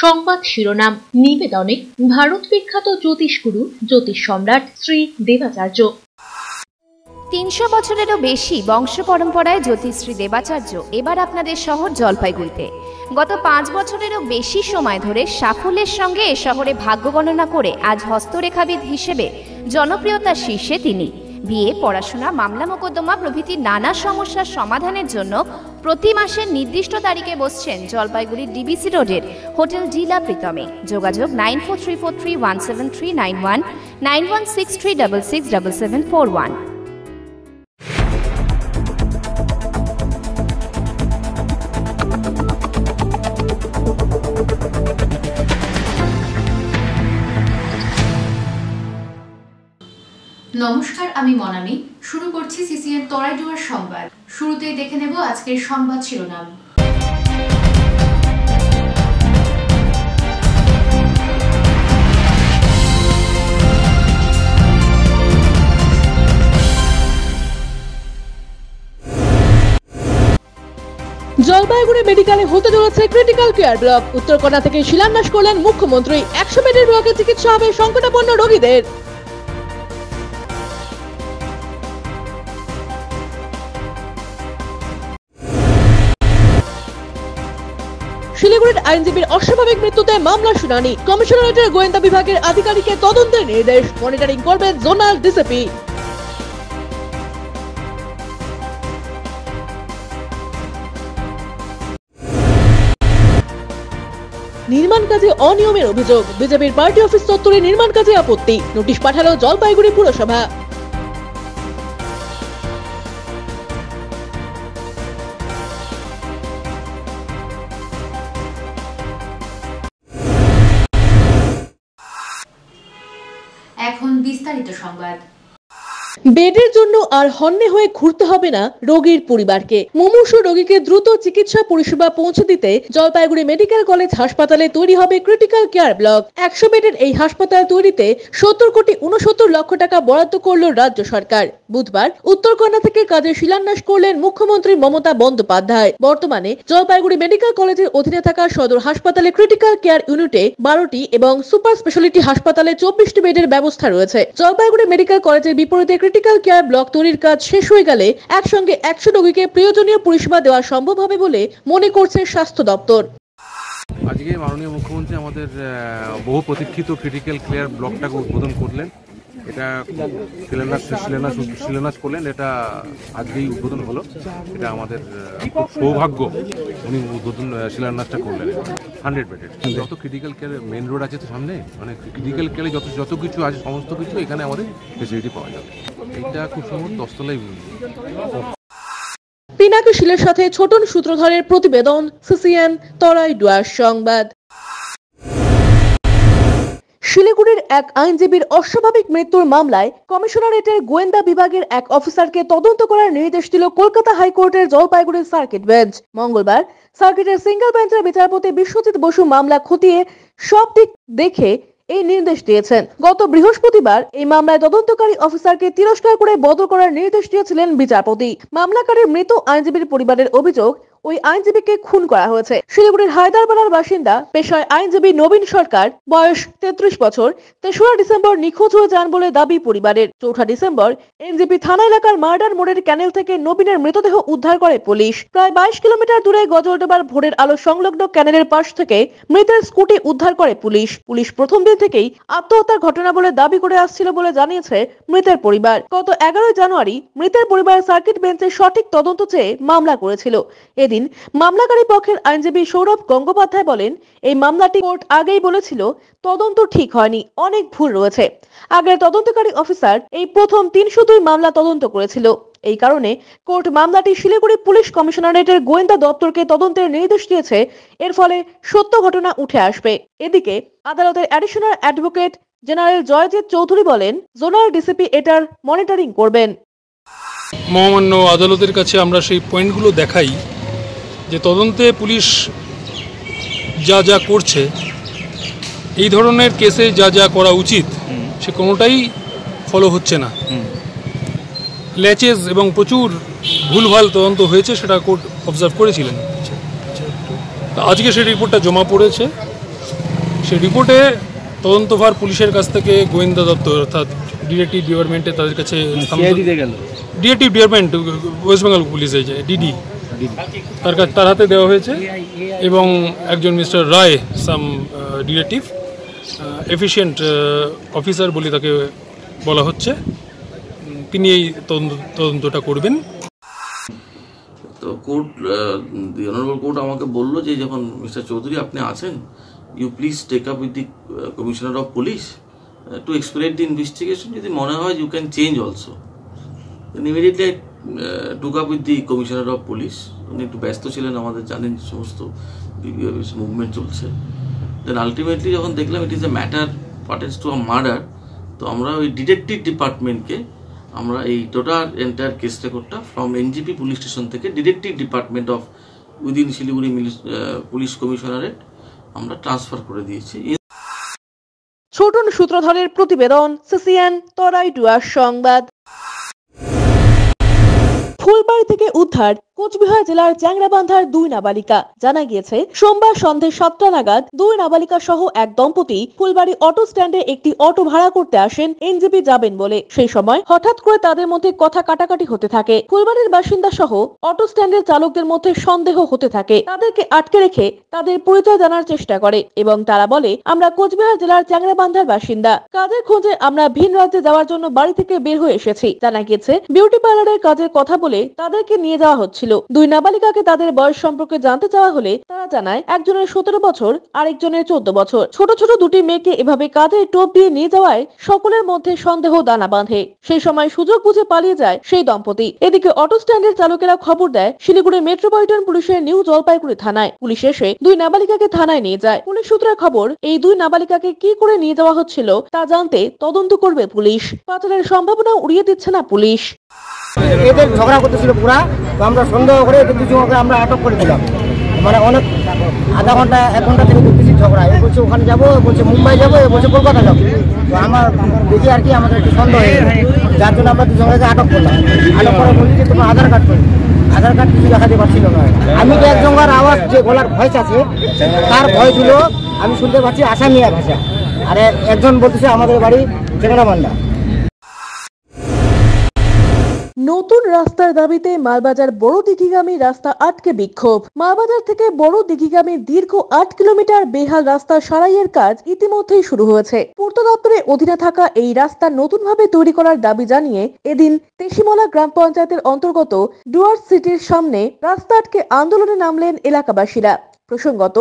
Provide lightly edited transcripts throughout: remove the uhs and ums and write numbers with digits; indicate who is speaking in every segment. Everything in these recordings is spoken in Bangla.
Speaker 1: সংবাদ শিরোনাম নিবেদনে ভারত বিখ্যাত জ্যোতিষগুরু জ্যোতিষ সম্রাট শ্রী দেবাচার্য।
Speaker 2: ৩০০ বছরেরও বেশি বংশ পরম্পরায় জ্যোতিষশ্রী দেবাচার্য এবার আপনাদের শহর জলপাইগুড়িতে। গত ৫ বছরেরও বেশি সময় ধরে সাফল্যের সঙ্গে এ শহরে ভাগ্য গণনা করে আজ হস্তরেখাবিদ হিসেবে জনপ্রিয়তার শীর্ষে তিনি। বিয়ে, পড়াশোনা, মামলা মোকদ্দমা প্রভৃতি নানা সমস্যার সমাধানের জন্য প্রতি মাসের নির্দিষ্ট তারিখে বসছেন জলপাইগুড়ির ডিবিসি রোডের হোটেল ডিলা প্রীতমে। যোগাযোগ 9434317391, 9163667741।
Speaker 3: নমস্কার, আমি মনামি। শুরু করছি সিসিএন তরাইডুয়ার সংবাদ। শুরুতেই দেখে নেব আজকের সংবাদ শিরোনাম।
Speaker 4: জলপাইগুড়ি মেডিকেলে হতে চলেছে ক্রিটিক্যাল কেয়ার ব্লক। উত্তরকন্যা থেকে শিলান্যাস করলেন মুখ্যমন্ত্রী। 100 বেডের ব্লকে চিকিৎসা হবে সংকটাপন্ন রোগীদের। শিলিগুড়ির আইনজীবীর অস্বাভাবিক মৃত্যুতে মামলা শুনানি। কমিশনারেটের গোয়েন্দা বিভাগের আধিকারিকের তদন্তের নির্দেশ। মনিটরিং করবেন জোনাল ডিসিপি। নির্মাণ কাজে অনিয়মের অভিযোগ। বিজেপির পার্টি অফিস চত্বরে নির্মাণ কাজে আপত্তি। নোটিশ পাঠালো জলপাইগুড়ি পুরসভা।
Speaker 3: এখন বিস্তারিত সংবাদ।
Speaker 4: বেডের জন্য আর হন্যে হয়ে ঘুরতে হবে না রোগীর পরিবারকে। মুমূর্ষু রোগীকে দ্রুত চিকিৎসা পরিষেবা পৌঁছে দিতে জলপাইগুড়ি মেডিকেল কলেজ হাসপাতালে তৈরি হবে ক্রিটিক্যাল কেয়ার ব্লক। 100 বেডের এই হাসপাতাল তৈরিতে 70 কোটি 69 লক্ষ টাকা বরাদ্দ করল রাজ্য সরকার। বুধবার উত্তরকন্যা থেকে কাজের শিলান্যাস করলেন মুখ্যমন্ত্রী মমতা বন্দ্যোপাধ্যায়। বর্তমানে জলপাইগুড়ি মেডিকেল কলেজের অধীনে থাকা সদর হাসপাতালে ক্রিটিক্যাল কেয়ার ইউনিটে 12টি এবং সুপার স্পেশালিটি হাসপাতালে 24টি বেডের ব্যবস্থা রয়েছে। জলপাইগুড়ি মেডিকেল কলেজের বিপরীতে ক্রিটিক্যাল কেয়ার ব্লক তৈরির কাজ শেষ হয়ে গেলে একসঙ্গে 100 রোগীকে প্রয়োজনীয় পরিষেবা দেওয়া সম্ভব হবে বলে মনে করছে স্বাস্থ্য দপ্তর।
Speaker 5: আজকে মাননীয় মুখ্যমন্ত্রী আমাদের বহু প্রতীক্ষিত ক্রিটিক্যাল কেয়ার ব্লকটাকে উদ্বোধন করলেন। এটা শিলান্যাস করলেন। এটা আজকেই উদ্বোধন হলো। এটা আমাদের সৌভাগ্য, উনি উদ্বোধন শিলান্যাসটা করলেন। 100 বেডের যত ক্রিটিক্যাল কেয়ার মেন রোড আছে তো সামনে, মানে ক্রিটিক্যাল কেয়ারে যত কিছু আছে সমস্ত কিছু এখানে আমাদের ফেসিলিটি পাওয়া যাবে। এটা খুব সম্ভব 10 তলায়।
Speaker 4: পিনাকি শিলের সাথে ছোটন সূত্রধরের প্রতিবেদন, সিসিএন তরাইডুয়ার সংবাদ। শিলিগুড়ির এক আইনজীবীর অস্বাভাবিক মৃত্যুর মামলায় কমিশনারেটের গোয়েন্দা বিভাগের এক অফিসারকে তদন্ত করার নির্দেশ দিল কলকাতা হাইকোর্টের জলপাইগুড়ি সার্কিট বেঞ্চ। মঙ্গলবার সার্কিটের সিঙ্গেল বেঞ্চের বিচারপতি বিশ্বজিৎ বসু মামলা খতিয়ে সব দিক দেখে এই নির্দেশ দিয়েছেন। গত বৃহস্পতিবার এই মামলায় তদন্তকারী অফিসারকে তিরস্কার করে বদল করার নির্দেশ দিয়েছিলেন বিচারপতি। মামলাকারীর মৃত আইনজীবীর পরিবারের অভিযোগ, ওই আইনজীবীকে খুন করা হয়েছে। শিলিগুড়ির হায়দারপাড়ার বাসিন্দা, পেশায় আইনজীবী নবীন সরকার, বয়স 33 বছর, 3রা ডিসেম্বর নিখোঁজ হয়ে যান বলে দাবি পরিবারের। 4 ডিসেম্বর এনজিপি থানা এলাকার মার্ডার মোড়ের ক্যানেল থেকে নবীনের মৃতদেহ উদ্ধার করে পুলিশ। প্রায় 22 কিলোমিটার দূরে গজলডোবার ভোরের আলো সংলগ্ন ক্যানেলের পাশ থেকে মৃতের স্কুটি উদ্ধার করে পুলিশ। পুলিশ প্রথম দিন থেকেই আত্মহত্যার ঘটনা বলে দাবি করে আসছিল বলে জানিয়েছে মৃতের পরিবার। গত 11 জানুয়ারি মৃতের পরিবার সার্কিট বেঞ্চে সঠিক তদন্ত চেয়ে মামলা করেছিল। এদিন মামলাকারী পক্ষের আইনজীবী সৌরভ গঙ্গোপাধ্যায় বলেন, এই মামলাটি কোর্ট আগেই বলেছিল তদন্ত ঠিক হয়নি, অনেক ভুল রয়েছে। আগের তদন্তকারী অফিসার এই প্রথম 302 মামলা তদন্ত করেছিল। এই কারণে কোর্ট মামলাটি শিলিগুড়ি পুলিশ কমিশনারেটের গোয়েন্দা দপ্তরকে তদন্তের নির্দেশ দিয়েছে। এর ফলে সত্য ঘটনা উঠে আসবে। এদিকে আদালতের additional advocate general Joyjit Chowdhury বলেন, জোনাল ডিসিপি এটার মনিটরিং করবেন।
Speaker 6: মহামান্য আদালতের কাছে আমরা সেই পয়েন্টগুলো দেখাই যে তদন্তে পুলিশ যা যা করছে, এই ধরনের কেসে যা যা করা উচিত সে কোনোটাই ফলো হচ্ছে না। ল্যাচেস এবং প্রচুর ভুলভাল তদন্ত হয়েছে, সেটা কোর্ট অবজার্ভ করেছিলেন। আজকে সেই রিপোর্টটা জমা পড়েছে সেই রিপোর্টে তদন্তভার পুলিশের কাছ থেকে গোয়েন্দা দপ্তর অর্থাৎ ডিটেকটিভ ডিপার্টমেন্টে তাদের কাছে ডিটেকটিভ ডিপার্টমেন্ট ওয়েস্ট বেঙ্গল পুলিশে যে ডিডি তার হাতে দেওয়া হয়েছে এবং একজন মিস্টার রায় সাম ডিটেকটিভ এফিশিয়েন্ট অফিসার বলে তাকে বলা হচ্ছে, তিনি এই তদন্তটা করবেন।
Speaker 7: তো কোর্ট দি অনারেবল কোর্ট আমাকে বললো যে যখন মিস্টার চৌধুরী আপনি আছেন, you please take up with the commissioner of police to explain the investigation, যদি মনে হয় you can change also. Immediately I took up with the commissioner of police. উনি একটু ব্যস্ত ছিলেন, আমাদের জানেন সমস্ত মুভমেন্ট চলছে। দেন আলটিমেটলি যখন দেখলাম it is a matter pertains to a murder, তো আমরা ওই ডিটেকটিভ ডিপার্টমেন্টকে আমরা এই টোটাল এন্টায়ার কেস রেকর্ডটা ফ্রম এনজিপি পুলিশ স্টেশন থেকে detective department of within Siliguri police commissionerate আমরা ট্রান্সফার করে দিয়েছি।
Speaker 4: ছোটন সূত্রধরের প্রতিবেদন, সিসিএন তরাইডুয়ার সংবাদ। ফুলবাড়ি থেকে উদ্ধার কোচবিহার জেলার চ্যাংরাবান্ধার 2 নাবালিকা। জানা গিয়েছে সোমবার সন্ধ্যে 7টা নাগাদ 2 নাবালিকা সহ এক দম্পতি ফুলবাড়ি অটো স্ট্যান্ডে একটি অটো ভাড়া করতে আসেন এনজেপি যাবেন বলে। সেই সময় হঠাৎ করে তাদের মধ্যে কথা কাটাকাটি হতে থাকে। ফুলবাড়ির বাসিন্দা সহ অটো স্ট্যান্ডের চালকদের মধ্যে সন্দেহ হতে থাকে। তাদেরকে আটকে রেখে তাদের পরিচয় জানার চেষ্টা করে এবং তারা বলে, আমরা কোচবিহার জেলার চ্যাংরাবান্ধার বাসিন্দা, কাজের খোঁজে আমরা ভিন রাজ্যে যাওয়ার জন্য বাড়ি থেকে বের হয়ে এসেছি। জানা গিয়েছে বিউটি পার্লারের কাজের কথা বলে তাদেরকে নিয়ে যাওয়া হচ্ছিল। 2 নাবালিকাকে তাদের বয়স সম্পর্কে জানতে চাওয়া হলে তারা জানায় একজনের 17 বছর আর একজনের 14 বছর। ছোট ছোট দুটি মেয়েকে এভাবে কাজের টোপ দিয়ে নিয়ে যাওয়ায় সকলের মধ্যে সন্দেহ দানা বাঁধে। সেই সময় সুযোগ বুঝে পালিয়ে যায় সেই দম্পতি। এদিকে অটো স্ট্যান্ডের চালকেরা খবর দেয় শিলিগুড়ি মেট্রোপলিটন পুলিশের নিউ জলপাইগুড়ি থানায়। পুলিশ এসে 2 নাবালিকাকে থানায় নিয়ে যায়। পুলিশ সূত্রে খবর, এই 2 নাবালিকাকে কি করে নিয়ে যাওয়া হচ্ছিল তা জানতে তদন্ত করবে পুলিশ। পাচারের সম্ভাবনা উড়িয়ে দিচ্ছে না পুলিশ।
Speaker 8: এদের ঝগড়া করতেছিল পুরা, তো আমরা সন্দেহ করে এদের দুজনকে আমরা আটক করে দিলাম। মানে অনেক আধা ঘন্টা 1 ঘন্টা থেকে দেখতেছি ঝগড়া। এ বলছে ওখানে যাবো, বলছে মুম্বাই যাবো, এ বলছে কলকাতা যাবো। তো আমার দেখি আর কি আমাদের একটু সন্দেহ হয়ে গেল, যার জন্য আমরা দুজনকে আটক করলাম। আটক করে বলি যে তোমার আধার কার্ড করি, আধার কার্ড কিছু দেখাতে পারছিল না। আমি তো একজনকার আওয়াজ যে গলার ভয়েস আছে তার ভয় ছিল আমি শুনতে পাচ্ছি আসামিয়া ভাষা, আর একজন বলতেছে আমাদের বাড়ি চেংরাবান্ধা।
Speaker 4: নতুন রাস্তার দাবিতে মালবাজার বড় দিঘিগামী রাস্তা আটকে বিক্ষোভ। মালবাজার থেকে বড় দিঘিগামী দীর্ঘ 8 কিলোমিটার বেহাল রাস্তা সারাইয়ের কাজ ইতিমধ্যেই শুরু হয়েছে। পূর্ত দপ্তরের অধীনে থাকা এই রাস্তা নতুনভাবে তৈরি করার দাবি জানিয়ে এদিন তেশিমলা গ্রাম পঞ্চায়েতের অন্তর্গত ডুয়ার্স সিটির সামনে রাস্তা আটকে আন্দোলনে নামলেন এলাকাবাসীরা। প্রসঙ্গত,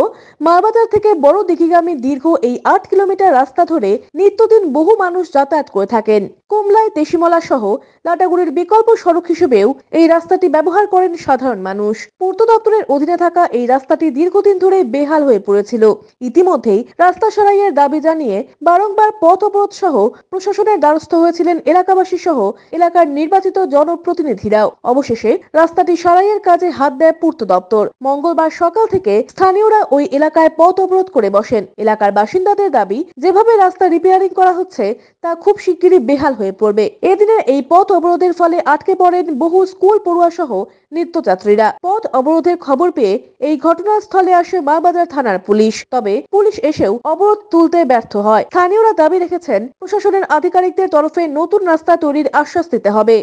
Speaker 4: মালবাজার থেকে বড় দিঘিগামী দীর্ঘ এই 8 কিলোমিটার রাস্তা ধরে নিত্যদিন বহু মানুষ যাতায়াত করে থাকেন। কুমলাই, তেশিমলা সহ লাটাগুড়ির বিকল্প সড়ক হিসেবেও এই রাস্তাটি ব্যবহার করেন সাধারণ মানুষ। পূর্ত দপ্তরের অধীনে থাকা এই রাস্তাটি দীর্ঘদিন ধরে বেহাল হয়ে পড়েছিল। ইতিমধ্যেই রাস্তা সারাইয়ের দাবি জানিয়ে বারংবার পথ অবরোধ সহ প্রশাসনের দ্বারস্থ হয়েছিলেন এলাকাবাসী সহ এলাকার নির্বাচিত জনপ্রতিনিধিরাও। অবশেষে রাস্তাটি সারাইয়ের কাজে হাত দেয় পূর্ত দপ্তর। মঙ্গলবার সকাল থেকে স্থানীয়রা ওই এলাকায় পথ অবরোধ করে বসেন। এলাকার বাসিন্দাদের দাবি, যেভাবে রাস্তা রিপেয়ারিং করা হচ্ছে তা খুব শিগগিরই বেহাল হয়ে পড়বে। এদিনের এই পথ অবরোধের ফলে আটকে পড়েন বহু স্কুল পড়ুয়া সহ নিত্যযাত্রীরা। পথ অবরোধের খবর পেয়ে এই ঘটনাস্থলে আসে মালবাজার থানার পুলিশ। তবে পুলিশ এসেও অবরোধ তুলতে ব্যর্থ হয়। স্থানীয়রা দাবি রেখেছেন প্রশাসনের আধিকারিকদের তরফে নতুন রাস্তা তৈরির আশ্বাস দিতে হবে।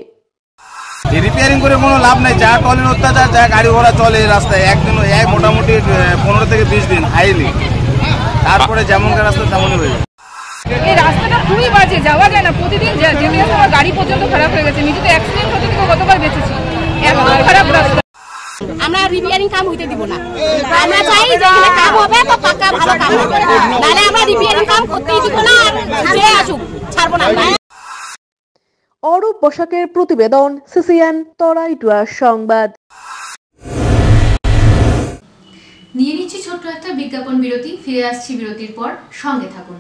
Speaker 9: রিপেয়ারিং করে কোনো লাভ নাই, যা টলের অত্যাচার, যা গাড়ি ঘোড়া চলে রাস্তায় একদিন মোটামুটি 15 থেকে 20 দিন হাইলি, তারপরে যেমন রাস্তা তেমনই হয়ে যায়।
Speaker 10: এই রাস্তাটা খুবই বাজে, যাওয়া যায় না। প্রতিদিন যেতে আমার গাড়ি পর্যন্ত খারাপ হয়ে গেছে। নিজে তো অ্যাক্সিডেন্ট হতে থেকে গতকাল বেঁচেছি। একদম খারাপ রাস্তা।
Speaker 11: আমরা রিপেয়ারিং কাম হইতে দিব না। আমরা চাই যেখানে কাম হবে তো পাকা ভালো কাম হবে, নাহলে আমরা রিপেয়ারিং কাম করতেই দিব না। আর যে আসুক ছাড়বো না।
Speaker 4: অরূপ বসাকের প্রতিবেদন, সিসিএন তরাইডুয়ার সংবাদ।
Speaker 3: নিয়ে নিচ্ছি ছোট্ট একটা বিজ্ঞাপন বিরতি, ফিরে আসছি বিরতির পর, সঙ্গে থাকুন।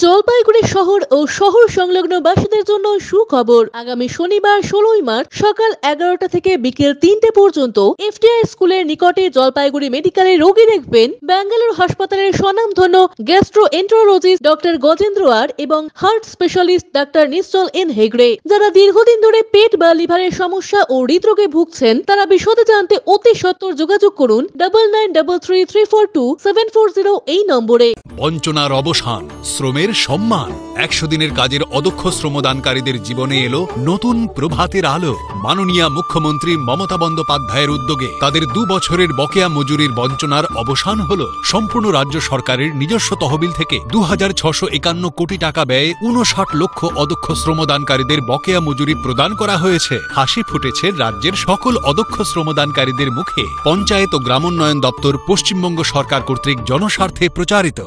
Speaker 4: জলপাইগুড়ি শহর ও শহর সংলগ্ন বাসীদের জন্য সুখবর। আগামী শনিবার 16ই মার্চ সকাল 11টা থেকে বিকেল 3টে পর্যন্ত এফটিআই স্কুলের নিকটে জলপাইগুড়ি মেডিকেলে রোগী দেখবেন বেঙ্গালুরু হাসপাতালের স্বনামধন্য গ্যাস্ট্রোএন্টারোলজিস্ট ডক্টর গজেন্দ্র আর এবং হার্ট স্পেশালিস্ট ডাক্তার নিশ্চল এন হেগড়ে। যারা দীর্ঘদিন ধরে পেট বা লিভারের সমস্যা ও হৃদরোগে ভুগছেন তারা বিশদে জানতে অতি সত্বর যোগাযোগ করুন 9933342740 এই নম্বরে।
Speaker 12: বঞ্চনার অবসান, শ্রমের সম্মান। 100 দিনের কাজের অদক্ষ শ্রমদানকারীদের জীবনে এলো নতুন প্রভাতের আলো। মাননীয় মুখ্যমন্ত্রী মমতা বন্দ্যোপাধ্যায়ের উদ্যোগে তাদের 2 বছরের বকেয়া মজুরির বঞ্চনার অবসান হলো। সম্পূর্ণ রাজ্য সরকারের নিজস্ব তহবিল থেকে 2651 কোটি টাকা ব্যয়ে 59 লক্ষ অদক্ষ শ্রমদানকারীদের বকেয়া মজুরি প্রদান করা হয়েছে। হাসি ফুটেছে রাজ্যের সকল অদক্ষ শ্রমদানকারীদের মুখে। পঞ্চায়েত ও গ্রামোন্নয়ন দপ্তর, পশ্চিমবঙ্গ সরকার কর্তৃক জনস্বার্থে প্রচারিত।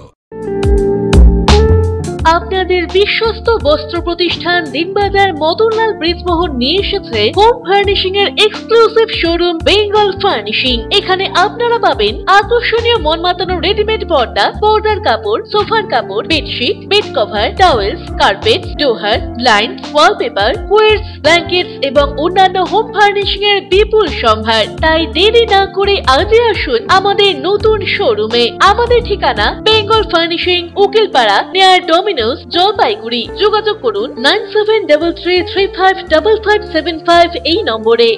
Speaker 1: আপনাদের বিশ্বস্ত বস্ত্র প্রতিষ্ঠান দিনবাজার মদনলাল ব্রিজমোহন নিয়ে এসেছে হোম ফার্নিশিং এর এক্সক্লুসিভ শোরুম বেঙ্গল ফার্নিশিং। এখানে আপনারা পাবেন আকর্ষণীয় মন মাতানো রেডিমেড পর্দা, পর্দার কাপড়, সোফার কাপড়, bedsheet, bed cover, towels, carpet, ডোহার, ব্লাইন্ড, ওয়ালপেপার, কোয়েটস, ব্ল্যাঙ্কেটস এবং অন্যান্য হোম ফার্নিশিং এর বিপুল সম্ভার। তাই দেরি না করে আজই আসুন আমাদের নতুন শোরুমে। আমাদের ঠিকানা Bengal furnishing, Ukilpara, near Domino's, Jalpaiguri. যোগাযোগ করুন 9733355575 এই নম্বরে।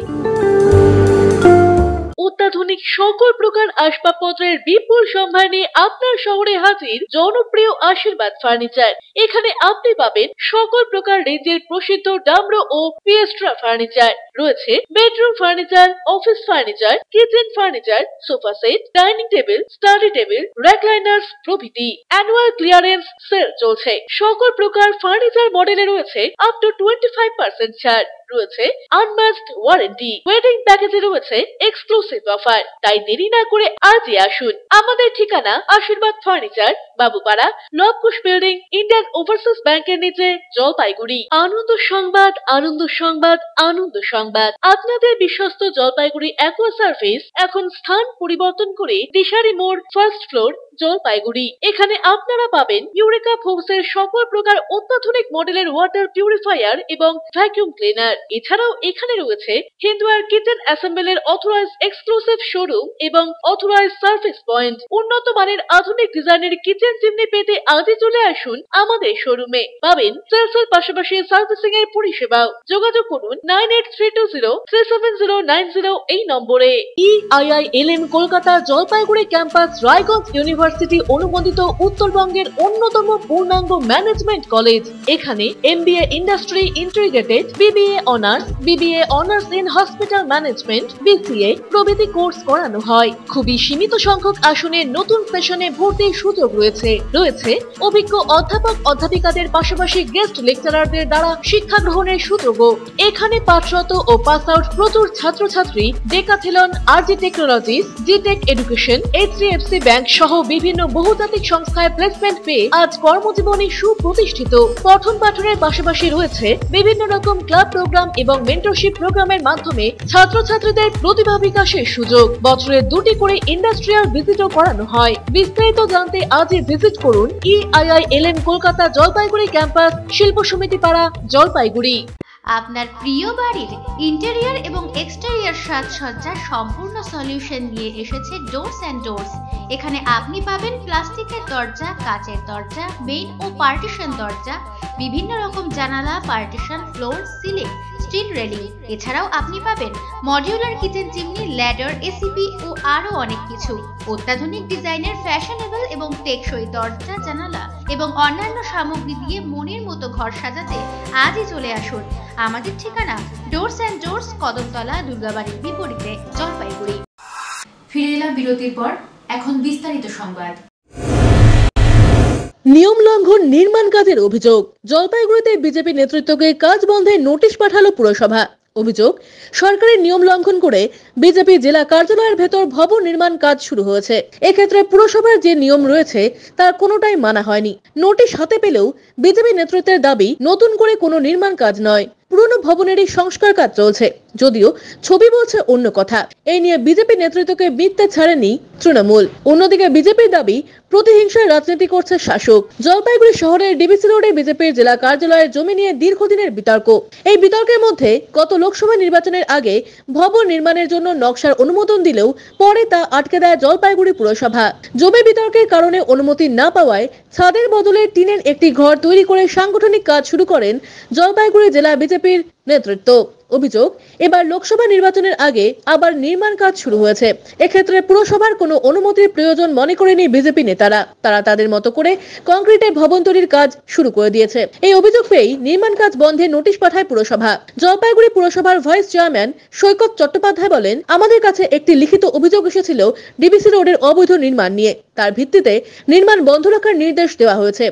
Speaker 1: অত্যাধুনিক সকল প্রকার আসবাবপত্রের বিপুল সম্ভার নিয়ে আপনার শহরে হাজির জনপ্রিয় আশীর্বাদ ফার্নিচার। এখানে আপনি পাবেন সকল প্রকার রেঞ্জের প্রসিদ্ধ ডামরো ও পিয়েস্ট্রা ফার্নিচার। রয়েছে bedroom furniture, office furniture, kitchen furniture, sofa set, dining table, study table, recliners প্রভৃতি। অ্যানুয়াল ক্লিয়ারেন্স সেল চলছে। সকল প্রকার ফার্নিচার মডেলে রয়েছে আপ টু 25% ছাড়। রয়েছে আনম্যাচড ওয়ারেন্টি। ওয়েডিং প্যাকেজে রয়েছে এক্সক্লুসিভ অফার। তাই দেরি না করে আজই আসুন। আমাদের ঠিকানা Ashirbad furniture, Babupara, Labkush building, Indian overseas ব্যাংকের নিচে, জলপাইগুড়ি। আনন্দ সংবাদ, আনন্দ সংবাদ, আনন্দ সংবাদ। আপনাদের বিশ্বস্ত জলপাইগুড়ি অ্যাকোয়া সার্ভিস এখন স্থান পরিবর্তন করে দিশারি মোড়, ফার্স্ট ফ্লোর, জলপাইগুড়ি। এখানে আপনারা পাবেন ইউরেকা ফোর্বসের সকল প্রকার অত্যাধুনিক মডেলের ওয়াটার পিউরিফায়ার এবং ভ্যাকুয়াম ক্লিনার। এছাড়াও এখানে রয়েছে Hindware kitchen অ্যাসেম্বলের authorised exclusive showroom এবং অথরাইজড সার্ভিস পয়েন্ট। উন্নত মানের আধুনিক ডিজাইনের কিচেন চিমনি পেতে আজই চলে আসুন আমাদের শোরুমে। পাবেন সেলসের পাশাপাশি সার্ভিসিং এর পরিষেবাও। যোগাযোগ করুন 9832037090 এই নম্বরে। EIILM Kolkata Jalpaiguri campus Raiganj university অনুমোদিত উত্তরবঙ্গের অন্যতম পূর্ণাঙ্গ ম্যানেজমেন্ট কলেজ। এখানে MBA industry integrated, BBA honours, BBA honours in hospital management, BCA প্রভৃতি কোর্স করানো হয়। খুবই সীমিত সংখ্যক আসনে নতুন সেশনে ভর্তির সুযোগ রয়েছে। রয়েছে অভিজ্ঞ অধ্যাপক অধ্যাপিকাদের পাশাপাশি গেস্ট লেকচারারদের দ্বারা শিক্ষা গ্রহণের সুযোগও। এখানে পাঠরত ও পাস আউট প্রচুর ছাত্রছাত্রী ডেকাথেলন, RG টেকনোলজিস, জিটেক এডুকেশন, HDFC ব্যাংক সহ বিভিন্ন বহুজাতিক সংস্থায় প্লেসমেন্ট পেয়ে আজ কর্মজীবনে সুপ্রতিষ্ঠিত। পঠন পাঠনের পাশাপাশি রয়েছে বিভিন্ন রকম ক্লাব প্রোগ্রাম এবং মেন্টরশিপ প্রোগ্রামের মাধ্যমে ছাত্রছাত্রীদের প্রতিভা বিকাশের সুযোগ। বছরে 2টি করে ইন্ডাস্ট্রিয়াল ভিজিটও করানো হয়। বিস্তারিত জানতে আজই ভিজিট করুন EIILM কলকাতা জলপাইগুড়ি ক্যাম্পাস, শিল্প সমিতি পাড়া, জলপাইগুড়ি।
Speaker 2: আপনার প্রিয় বাড়ির ইন্টেরিয়র এবং এক্সটেরিয়র সাজসজ্জার সম্পূর্ণ সলিউশন নিয়ে এসেছে ডোরস অ্যান্ড ডোরস। এখানে আপনি পাবেন প্লাস্টিকের দরজা, কাচের দরজা, মেইন ও পার্টিশন দরজা, বিভিন্ন রকম জানালা, partition, floor, ceiling, steel railing. এছাড়াও আপনি পাবেন modular kitchen chimney, ladder, ACP ও আরো অনেক কিছু। অত্যাধুনিক ডিজাইনের ফ্যাশনেবল এবং টেকসই দরজা, জানালা এবং অন্যান্য সামগ্রী দিয়ে মনের মতো ঘর সাজাতে আজই চলে আসুন। আমাদের ঠিকানা ডোরস অ্যান্ড ডোরস, কদমতলা, দুর্গাবাড়ির বিপরীতে, জলপাইগুড়ি।
Speaker 3: ফিরে এলাম বিরতির পর। এখন বিস্তারিত সংবাদ।
Speaker 4: নিয়ম লঙ্ঘন নির্মাণ কাজের অভিযোগ। জলপাইগুড়িতে বিজেপি নেতৃত্বকে কাজ বন্ধের নোটিশ পাঠালো পুরসভা। অভিযোগ, সরকারের নিয়ম লঙ্ঘন করে বিজেপি জেলা কার্যালয়ের ভেতর ভবন নির্মাণ কাজ শুরু হয়েছে। এক্ষেত্রে পুরসভার যে নিয়ম রয়েছে তার কোনোটাই মানা হয়নি। নোটিশ হাতে পেলেও বিজেপি নেতৃত্বের দাবি নতুন করে কোনো নির্মাণ কাজ নয়। পুরনো ভবনেরই সংস্কার কাজ চলছে, যদিও ছবি বলছে অন্য কথা। এই নিয়ে বিজেপি নেতৃত্বকে মিথ্যে ছাড়েনি তৃণমূল। অন্যদিকে বিজেপির দাবি প্রতিহিংসার রাজনীতি করছে শাসক। জলপাইগুড়ি শহরের ডিবিসি রোডে বিজেপির জেলা কার্যালয়ের জমি নিয়ে দীর্ঘদিনের বিতর্ক। এই বিতর্কের মধ্যে গত লোকসভা নির্বাচনের আগে ভবন নির্মাণের জন্য নকশার অনুমোদন দিলেও পরে তা আটকে দেয় জলপাইগুড়ি পুরসভা। জমি বিতর্কের কারণে অনুমতি না পাওয়ায় ছাদের বদলে টিনের একটি ঘর তৈরি করে সাংগঠনিক কাজ শুরু করেন জলপাইগুড়ি জেলা বিজেপির নেতৃত্ব। অভিযোগ, এবার লোকসভা নির্বাচনের আগে আবার নির্মাণ কাজ শুরু হয়েছে। এক্ষেত্রে পুরসভার কোনো অনুমতির প্রয়োজন মনে করেনি বিজেপি নেতারা। তারা তাদের মতো করে কংক্রিটের ভবন তৈরির কাজ শুরু করে দিয়েছে। এই অভিযোগ পেয়েই নির্মাণ কাজ বন্ধে নোটিশ পাঠায় পুরসভা। জলপাইগুড়ি পুরসভার ভাইস চেয়ারম্যান সৈকত চট্টোপাধ্যায় বলেন, আমাদের কাছে একটি লিখিত অভিযোগ এসেছিল ডিবিসি রোডের অবৈধ নির্মাণ নিয়ে। তার ভিত্তিতে নির্মাণ বন্ধ রাখার নির্দেশ দেওয়া হয়েছে।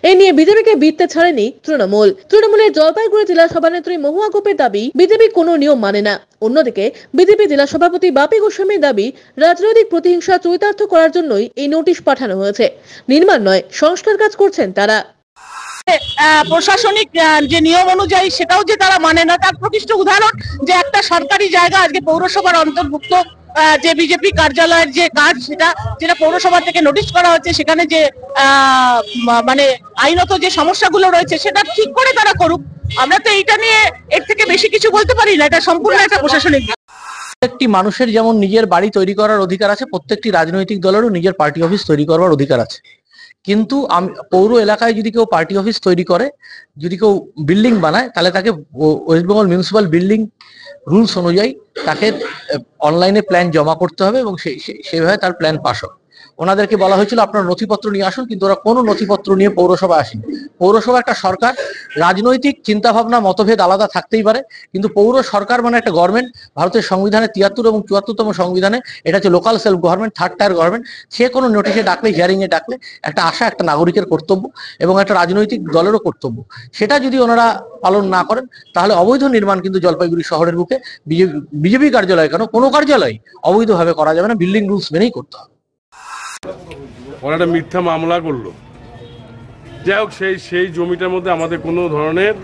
Speaker 4: এ নিয়ে বিজেপিকে মিথ্যে ছাড়েনি তৃণমূল। তৃণমূলের জলপাইগুড়ি জেলা সভানেত্রী মহুয়া গোপের দাবি, বিজেপি কোনো নিয়ম মানে না। অন্যদিকে বিজেপি জেলা সভাপতি বাপি গোস্বামীর দাবি, রাজনৈতিক প্রতিহিংসা চরিতার্থ করার জন্যই এই নোটিশ পাঠানো হয়েছে। নির্মাণ নয়, সংস্কার কাজ করছেন তারা।
Speaker 13: প্রশাসনিক যে নিয়ম অনুযায়ী সেটাও যে তারা মানে না, তার প্রকৃষ্ট উদাহরণ যে একটা সরকারি জায়গা আজকে পৌরসভার অন্তর্ভুক্ত যে বিজেপি কার্যালয়ের যে কাজ, যেটা পৌরসভা থেকে নোটিশ করা হচ্ছে, সেখানে যে মানে আইনত যে সমস্যাগুলো রয়েছে সেটা ঠিক করে তারা করুক। আমরা তো এইটা নিয়ে এর থেকে বেশি কিছু বলতে পারি না। এটা সম্পূর্ণ একটা প্রশাসনিক।
Speaker 14: প্রত্যেকটি মানুষের যেমন নিজের বাড়ি তৈরি করার অধিকার আছে, প্রত্যেকটি রাজনৈতিক দলেরও নিজের পার্টি অফিস তৈরি করার অধিকার আছে। কিন্তু পৌর এলাকায় যদি কেউ পার্টি অফিস তৈরি করে, যদি কেউ বিল্ডিং বানায়, তাহলে তাকে West Bengal municipal building rules অনুযায়ী তাকে অনলাইনে প্ল্যান জমা করতে হবে এবং সেইভাবে তার প্ল্যান পাস হবে। ওনাদেরকে বলা হয়েছিল আপনারা নথিপত্র নিয়ে আসুন, কিন্তু ওরা কোনো নথিপত্র নিয়ে পৌরসভা আসেনি। পৌরসভা একটা সরকার, রাজনৈতিক চিন্তাভাবনা মতভেদ আলাদা থাকতেই পারে, কিন্তু পৌর সরকার মানে একটা গভর্নমেন্ট। ভারতের সংবিধানে 73 এবং 74তম সংবিধানে এটা হচ্ছে local self government, third tier government. সে কোনো নোটিশে ডাকলে, হিয়ারিং এ ডাকলে একটা আশা একটা নাগরিকের কর্তব্য এবং একটা রাজনৈতিক দলেরও কর্তব্য। সেটা যদি ওনারা পালন না করেন, তাহলে অবৈধ নির্মাণ কিন্তু জলপাইগুড়ি শহরের বুকে বিজেপি কার্যালয় কেন, কোনো কার্যালয় অবৈধভাবে করা যাবে না, বিল্ডিং রুলস মেনেই করতে হবে।
Speaker 5: ওরা একটা মিথ্যা মামলা করলো। যাই হোক, সেই জমিটার মধ্যে আমাদের কোনো ধরনের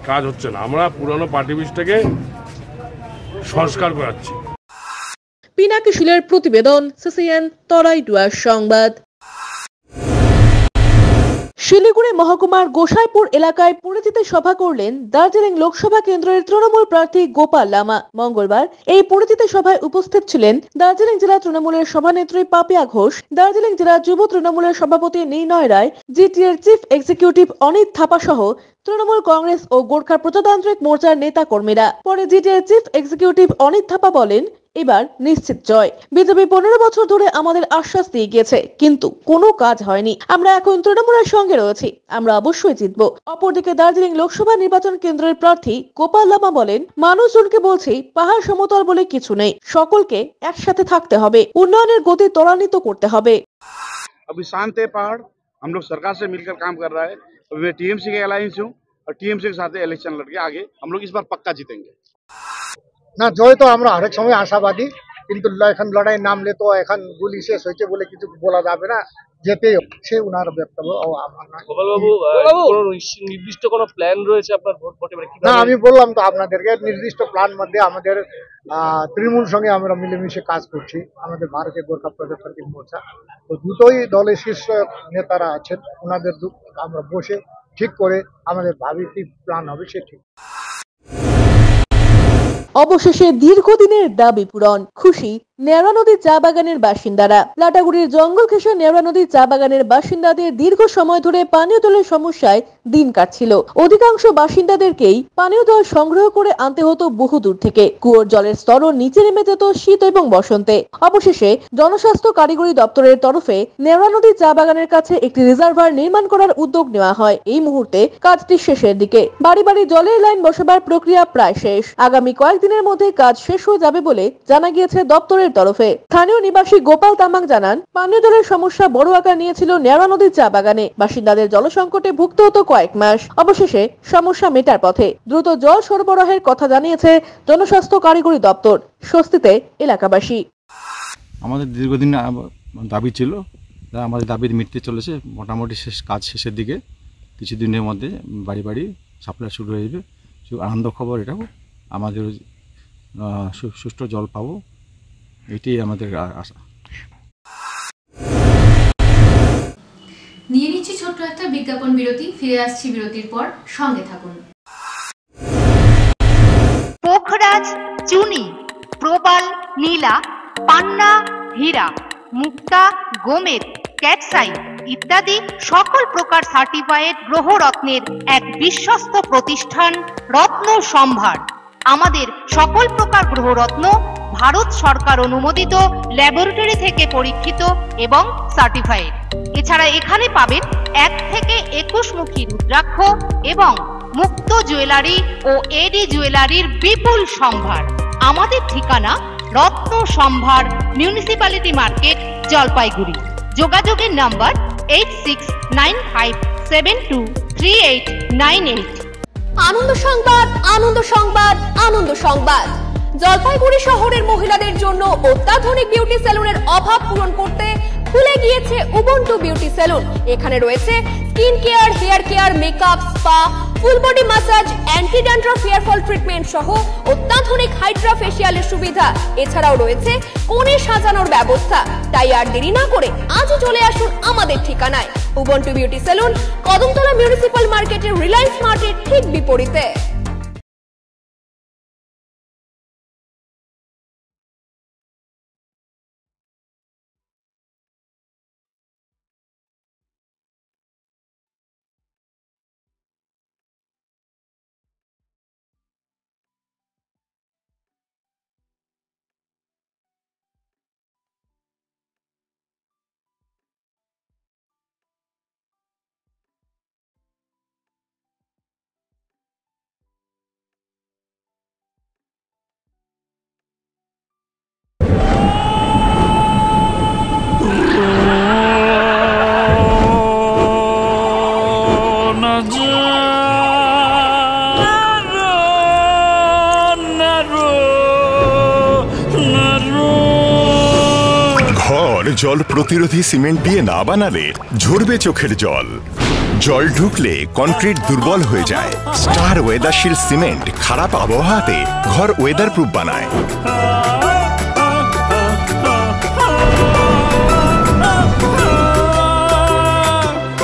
Speaker 5: কাজ হচ্ছে না। আমরা পুরানো পার্টি অফিসটাকে সংস্কার করাচ্ছি।
Speaker 4: পিনাকি শিলের প্রতিবেদন, সিসিএন তরাই ডুয়ার সংবাদ। শিলিগুড়ি মহকুমার গোসাইপুর এলাকায় পরিচিতি সভা করলেন দার্জিলিং লোকসভা কেন্দ্রের তৃণমূল প্রার্থী গোপাল লামা। মঙ্গলবার এই পরিচিতি সভায় উপস্থিত ছিলেন দার্জিলিং জেলা তৃণমূলের সভানেত্রী পাপিয়া ঘোষ, দার্জিলিং জেলা যুব তৃণমূলের সভাপতি নির্ণয় রায়, জিটিএর চিফ এক্সিকিউটিভ অনিত থাপা সহ তৃণমূল কংগ্রেস ও গোর্খা প্রজাতান্ত্রিক মোর্চার নেতা কর্মীরা। পরে জিটিএর চিফ এক্সিকিউটিভ অনিত থাপা বলেন, এবার নিশ্চিত জয়। বিজেপি 15 বছর ধরে আমাদের আশ্বাস দিয়ে গিয়েছে, কিন্তু কোনো কাজ হয়নি। আমরা এখন তৃণমূলের সঙ্গে রয়েছি, আমরা অবশ্যই জিতবো। অপরদিকে দার্জিলিং লোকসভা নির্বাচন কেন্দ্রের প্রার্থী গোপাল লামা বলেন, মানুষজনকে বলছি পাহাড় সমতল বলে কিছু নেই, সকলকে একসাথে থাকতে হবে, উন্নয়নের গতি ত্বরান্বিত করতে হবে।
Speaker 9: अभी शांत है पहाड़, हम लोग सरकार से मिलकर काम कर रहा है। मैं टीएमसी के अलायंस हूँ और टीएमसी के साथ इलेक्शन लड़के आगे हम लोग इस बार पक्का जीतेंगे।
Speaker 8: না, জয় তো আমরা হরেক সময় আশাবাদী, কিন্তু এখন লড়াই নামলে তো এখন গুলি শেষ হয়েছে বলে কিছু বলা যাবে না, যেতে সে উনার বক্তব্য।
Speaker 14: নির্দিষ্ট কোনো প্ল্যান রয়েছে আপনার ভোট ভোটে?
Speaker 8: না, আমি বললাম তো আপনাদেরকে, নির্দিষ্ট প্ল্যান মধ্যে আমাদের তৃণমূল সঙ্গে আমরা মিলেমিশে কাজ করছি, আমাদের ভারতীয় গোর্খা প্রজাতান্ত্রিক মোর্চা। তো দুটোই দলের শীর্ষ নেতারা আছেন, ওনাদের আমরা বসে ঠিক করে আমাদের ভাবি কি প্ল্যান হবে সে ঠিক।
Speaker 4: অবশেষে দীর্ঘদিনের দাবি পূরণ, খুশি নেওড়া নদীর চা বাগানের বাসিন্দারা। লাটাগুড়ির জঙ্গল ঘেঁষা নেওড়া নদীর চা বাগানের বাসিন্দাদের দীর্ঘ সময় ধরে পানীয় জলের সমস্যায় দিন কাটছিল। অধিকাংশ বাসিন্দাদেরকেই পানীয় জল সংগ্রহ করে আনতে হতো বহু দূর থেকে। কুয়োর জলের স্তরও নিচে নেমে যেত শীত এবং বসন্তে। অবশেষে জনস্বাস্থ্য কারিগরি দপ্তরের তরফে নেওড়া নদীর চা বাগানের কাছে একটি রিজার্ভার নির্মাণ করার উদ্যোগ নেওয়া হয়। এই মুহূর্তে কাজটি শেষের দিকে, বাড়ি বাড়ি জলের লাইন বসাবার প্রক্রিয়া প্রায় শেষ। আগামী কয়েকদিনের মধ্যে কাজ শেষ হয়ে যাবে বলে জানা গিয়েছে দপ্তরের তরফে। স্থানীয় নিবাসী গোপাল তামাং জানান, পানীয় জলের সমস্যা বড় আকার নিয়েছিল নেওড়া নদীর চা বাগানে। বাসিন্দাদের জলসংকটে ভুগতে হতো কয়েক মাস। অবশেষে সমস্যা মেটার পথে। দ্রুত জল সরবরাহের কথা জানিয়েছে জনস্বাস্থ্য কারিগরি দপ্তর। স্বস্তিতে এলাকাবাসী।
Speaker 15: আমাদের দীর্ঘদিন দাবি ছিল, আমাদের দাবির মিটতে চলেছে। মোটামুটি কাজ শেষের দিকে, কিছুদিনের মধ্যে বাড়ি বাড়ি সাপ্লাই শুরু হয়ে যাবে। আনন্দ খবর এটাও, আমাদের সুষ্ঠু জল পাবো, এটাই আমাদের আশা।
Speaker 3: নিয়ে নিচ্ছি ছোট্ট একটা বিজ্ঞাপন বিরতি, ফিরে আসছি বিরতির পর, সঙ্গে থাকুন।
Speaker 16: পোখরাজ চুনি, প্রবাল নীলা, পান্না হীরা, মুক্তা গোমেদ, ক্যাটসাইট ইত্যাদি সকল প্রকার সার্টিফাইড গ্রহরত্নের এক বিশ্বস্ত প্রতিষ্ঠান রত্ন সম্ভার। আমাদের সকল প্রকার গ্রহরত্ন ভারত সরকার অনুমোদিত ল্যাবরেটরি থেকে পরীক্ষিত এবং সার্টিফাইড। এছাড়া এখানে পাবেন 1 থেকে 21 মুখী রুদ্রাক্ষ এবং মুক্ত জুয়েলারি ও এডি জুয়েলারির বিপুল সম্ভার। আমাদের ঠিকানা রত্ন সম্ভার, মিউনিসিপ্যালিটি মার্কেট, জলপাইগুড়ি। যোগাযোগের নাম্বার 8695723898।
Speaker 17: আনন্দ সংবাদ, আনন্দ সংবাদ, আনন্দ সংবাদ। জলপাইগুড়ি শহরের মহিলাদের জন্য অত্যাধুনিক বিউটি সেলুনের অভাব পূরণ করতে খুলে গিয়েছে উবুন্টু বিউটি সেলুন। এখানে রয়েছে skin care, hair care, makeup, spa, full body massage, anti dandruff hair fall treatment সহ অত্যাধুনিক হাইড্রা ফেসিয়ালের সুবিধা। এছাড়াও রয়েছে কোণে সাজানোর ব্যবস্থা। তাই আর দেরি না করে আজই চলে আসুন আমাদের ঠিকানায়, Ubuntu beauty salon, Kadamtala municipal মার্কেটের রিলায়েন্স মার্টের ঠিক বিপরীতে।
Speaker 18: জল প্রতিরোধী সিমেন্ট দিয়ে না বানালে ঝরবে চোখের জল। জল ঢুকলে কনক্রিট দুর্বল হয়ে যায়। স্টার ওয়েদারশিল্ড সিমেন্ট খারাপ আবহাওয়াতে ঘর ওয়েদার প্রুফ বানায়।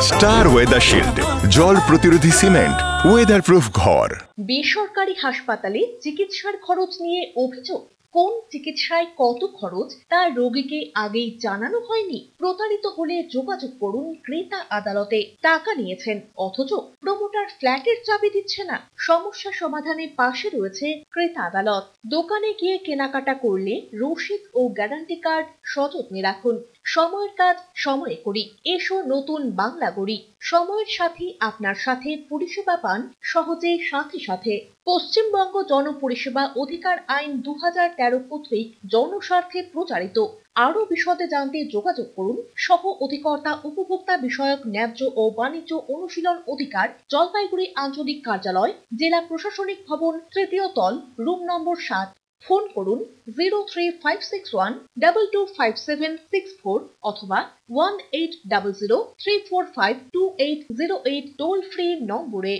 Speaker 18: স্টার ওয়েদারশিল্ড, জল প্রতিরোধী সিমেন্ট, ওয়েদার প্রুফ ঘর।
Speaker 1: বেসরকারি হাসপাতালে চিকিৎসার খরচ নিয়ে অভিযোগ। কোন চিকিৎসায় কত খরচ তা রোগীকে আগেই জানানো হয়নি। প্রতারিত হলে যোগাযোগ করুন ক্রেতা আদালতে। টাকা নিয়েছেন অথচ প্রমোটার ফ্ল্যাটের চাবি দিচ্ছে না। সমস্যা সমাধানে পাশে রয়েছে ক্রেতা আদালত। দোকানে গিয়ে কেনাকাটা করলে রসিদ ও গ্যারান্টি কার্ড সযত্নে রাখুন। সময়ের কাজ সময়ে করি, এসো নতুন বাংলা গড়ি। সময়ের সাথে আপনার সাথে পরিষেবা পান সহজে সাথে সাথে। পশ্চিমবঙ্গ জনপরিষেবা অধিকার আইন 2013 কর্তৃক জনস্বার্থে প্রচারিত। আরো বিশদে জানতে যোগাযোগ করুন সহ অধিকর্তা উপভোক্তা বিষয়ক ন্যায্য ও বাণিজ্য অনুশীলন অধিকার, জলপাইগুড়ি আঞ্চলিক কার্যালয়, জেলা প্রশাসনিক ভবন, তৃতীয় তল, রুম নম্বর 7। ফোন করুন 03561225764 অথবা 1800345280 টোল ফ্রি নম্বরে।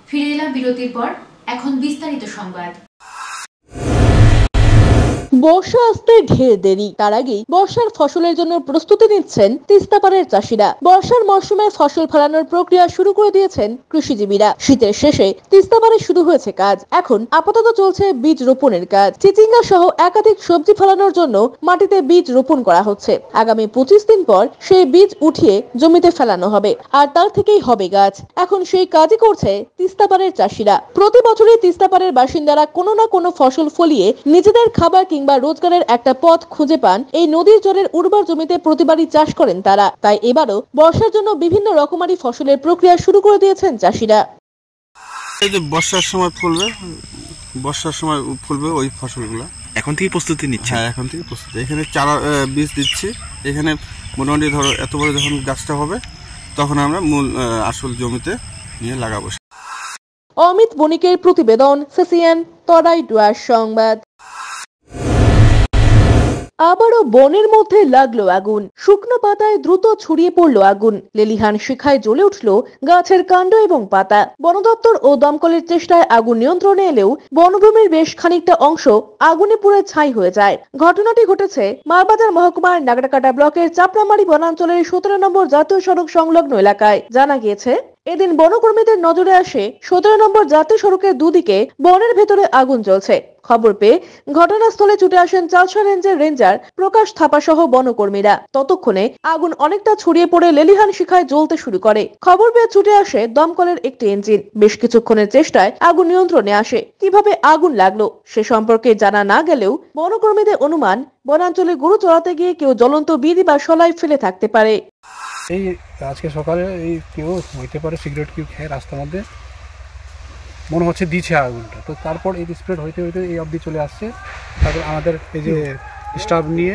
Speaker 3: ফিরে এলাম বিরতির পর, এখন বিস্তারিত সংবাদ।
Speaker 4: বর্ষা আসতে ঢের দেরি, তার আগেই বর্ষার ফসলের জন্য প্রস্তুতি নিচ্ছেন তিস্তাপাড়ের চাষিরা। বর্ষার মৌসুমে ফসল ফলানোর প্রক্রিয়া শুরু করে দিয়েছেন কৃষিজীবীরা। শীতের শেষে তিস্তাপাড়ে শুরু হয়েছে কাজ। এখন আপাতত চলছে বীজ রোপণের কাজ। চিচিঙ্গা সহ একাধিক সবজি ফলানোর জন্য মাটিতে বীজ রোপণ করা হচ্ছে। আগামী 25 দিন পর সেই বীজ উঠিয়ে জমিতে ফেলানো হবে, আর তার থেকেই হবে গাছ। এখন সেই কাজই করছে তিস্তাপাড়ের চাষিরা। প্রতি বছরই তিস্তাপাড়ের বাসিন্দারা কোনো না কোনো ফসল ফলিয়ে নিজেদের খাবার কিংবা রোজগারের একটা পথ খুঁজে পান। এই নদীর জলের উর্বর জমিতে প্রতিবারই চাষ করেন তারা। তাই এবারও বর্ষার জন্য বিভিন্ন রকমারি ফসলের প্রক্রিয়া শুরু করে দিয়েছেন চাষিরা।
Speaker 19: এই যে বর্ষার সময় ফুলবে ওই ফসলগুলো এখন থেকে প্রস্তুতি নিচ্ছে। হ্যাঁ, এখন থেকে প্রস্তুতি। এখানে চারা বীজ দিচ্ছি। এখানে মোটামুটি ধরো এত বড় যখন গাছটা হবে তখন আমরা মূল আসল জমিতে নিয়ে লাগাবো।
Speaker 4: অমিত বণিকের প্রতিবেদন, সিসিএন তরাই ডুয়ার সংবাদ। আবারও বনের মধ্যে লাগলো আগুন। শুকনো পাতায় দ্রুত ছড়িয়ে পড়লো আগুন। লেলিহান শিখায় জ্বলে উঠল গাছের কাণ্ড এবং পাতা। বন দপ্তর ও দমকলের চেষ্টায় আগুন নিয়ন্ত্রণে এলেও বনভূমির বেশ খানিকটা অংশ আগুনে পুড়ে ছাই হয়ে যায়। ঘটনাটি ঘটেছে মালবাজার মহকুমার নাগরাকাটা ব্লকের চাপড়ামারি বনাঞ্চলের 17 নম্বর জাতীয় সড়ক সংলগ্ন এলাকায়। জানা গিয়েছে, এদিন বনকর্মীদের নজরে আসে 17 নম্বর জাতীয় সড়কের দুদিকে বনের ভেতরে আগুন জ্বলছে। খবর পেয়ে ঘটনাস্থলে ছুটে আসেন চালসা রেঞ্জের রেঞ্জার প্রকাশ থাপা সহ বনকর্মীরা। ততক্ষণে আগুন অনেকটা ছড়িয়ে পড়ে লেলিহান শিখায় জ্বলতে শুরু করে। খবর পেয়ে ছুটে আসে দমকলের একটি ইঞ্জিন। বেশ কিছুক্ষণের চেষ্টায় আগুন নিয়ন্ত্রণে আসে। কিভাবে আগুন লাগলো সে সম্পর্কে জানা না গেলেও বনকর্মীদের অনুমান, বনাঞ্চলে গরু চড়াতে গিয়ে কেউ জ্বলন্ত বিড়ি বা শলাই ফেলে থাকতে পারে।
Speaker 20: এই আজকে সকালে এই কেউ হইতে পারে সিগারেট কেউ খেয়ে রাস্তার মধ্যে মনে হচ্ছে দিচ্ছে আগুনটা, তো তারপর এই স্প্রেড হইতে হইতে এই অবধি চলে আসছে। তারপর আমাদের এই যে স্টাফ নিয়ে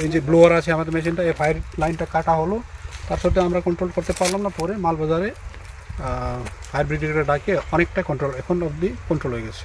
Speaker 20: এই যে ব্লোয়ার আছে আমাদের মেশিনটা, এই ফায়ার লাইনটা কাটা হলো। তার সাথে আমরা কন্ট্রোল করতে পারলাম না, পরে মালবাজারে ফায়ার ব্রিগেডে ডাকে অনেকটা কন্ট্রোল, এখন অবধি কন্ট্রোল হয়ে গেছে।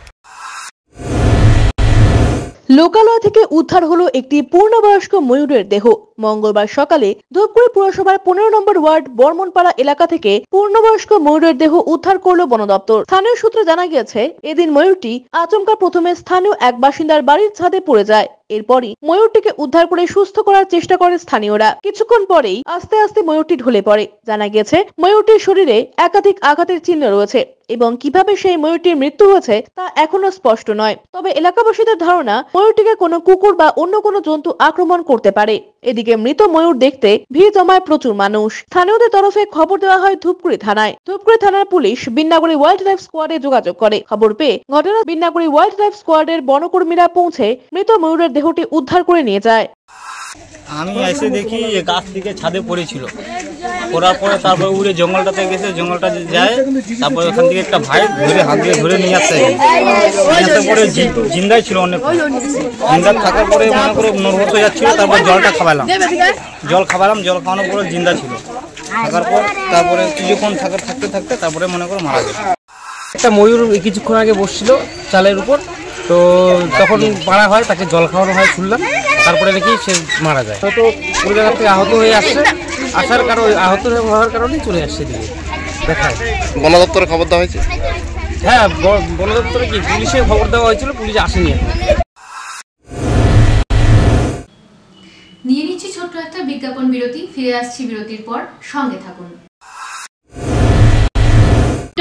Speaker 4: লোকালয় থেকে উদ্ধার হলো একটি পূর্ণবয়স্ক ময়ূরের দেহ। মঙ্গলবার সকালে ধূপগুড়ি পুরসভার 15 নম্বর ওয়ার্ড বর্মনপাড়া এলাকা থেকে পূর্ণবয়স্ক ময়ূরের দেহ উদ্ধার করলো বন দপ্তর। স্থানীয় সূত্রে জানা গিয়েছে, এদিন ময়ূরটি আচমকা প্রথমে স্থানীয় এক বাসিন্দার বাড়ির ছাদে পড়ে যায়। এরপরই ময়ূরটিকে উদ্ধার করে সুস্থ করার চেষ্টা করে স্থানীয়রা। কিছুক্ষণ পরেই আস্তে আস্তে ময়ূরটি ঢলে পড়ে। জানা গেছে, ময়ূরটির শরীরে একাধিক আঘাতের চিহ্ন রয়েছে এবং কিভাবে সেই ময়ূরটির মৃত্যু হয়েছে তা এখনো স্পষ্ট নয়। তবে এলাকাবাসীদের ধারণা, ময়ূরটিকে কোনো কুকুর বা অন্য কোনো জন্তু আক্রমণ করতে পারে। এদিকে মৃত ময়ূর দেখতে ভিড় জমায় প্রচুর মানুষ। স্থানীয়দের তরফে খবর দেওয়া হয় ধূপগুড়ি থানায়। ধূপগুড়ি থানার পুলিশ বিন্নাগুড়ি ওয়াইল্ড লাইফ স্কোয়াডে যোগাযোগ করে। খবর পেয়ে ঘটনা বিন্নাগুড়ি ওয়াইল্ড লাইফ স্কোয়াডের বনকর্মীরা পৌঁছে মৃত ময়ূরের দেহটি উদ্ধার করে নিয়ে যায়।
Speaker 21: আমি এসে দেখি গাছ থেকে ছাদে পড়েছিল, পড়ার পরে তারপরে উড়ে জঙ্গলটাতে গেছে, জঙ্গলটা যায়, তারপরে ওখান থেকে একটা ভাই ধরে হাত দিয়ে ধরে নিয়ে আসতে পরে জিন্দাই ছিল, অনেক জিন্দা থাকার পরে মনে করে নর্ভস হয়ে যাচ্ছিল। তারপর জলটা খাওয়ালাম, জল খাওয়ানোর পরে জিন্দা ছিল। থাকার পর তারপরে কিছুক্ষণ থাকতে থাকতে তারপরে মনে করে মারা গেল।
Speaker 22: একটা ময়ূর কিছুক্ষণ আগে বসছিল চালের উপর, তো তখন মারা হয়, তাকে জল খাওয়ানো হয় শুনলাম, তারপরে নাকি সে মারা যায়। হয়তো পুরো জায়গা থেকে আহত হয়ে আসছে, আসার কারণে আহত হওয়ার কারণেই চলে আসছে দিকে দেখায়।
Speaker 23: বন দপ্তরে খবর দেওয়া হয়েছে?
Speaker 22: হ্যাঁ, বন দপ্তরে কি পুলিশে খবর দেওয়া হয়েছিল, পুলিশ আসেনি এখন।
Speaker 3: নিয়ে নিচ্ছি ছোট্ট একটা বিজ্ঞাপন বিরতি, ফিরে আসছি বিরতির পর, সঙ্গে থাকুন।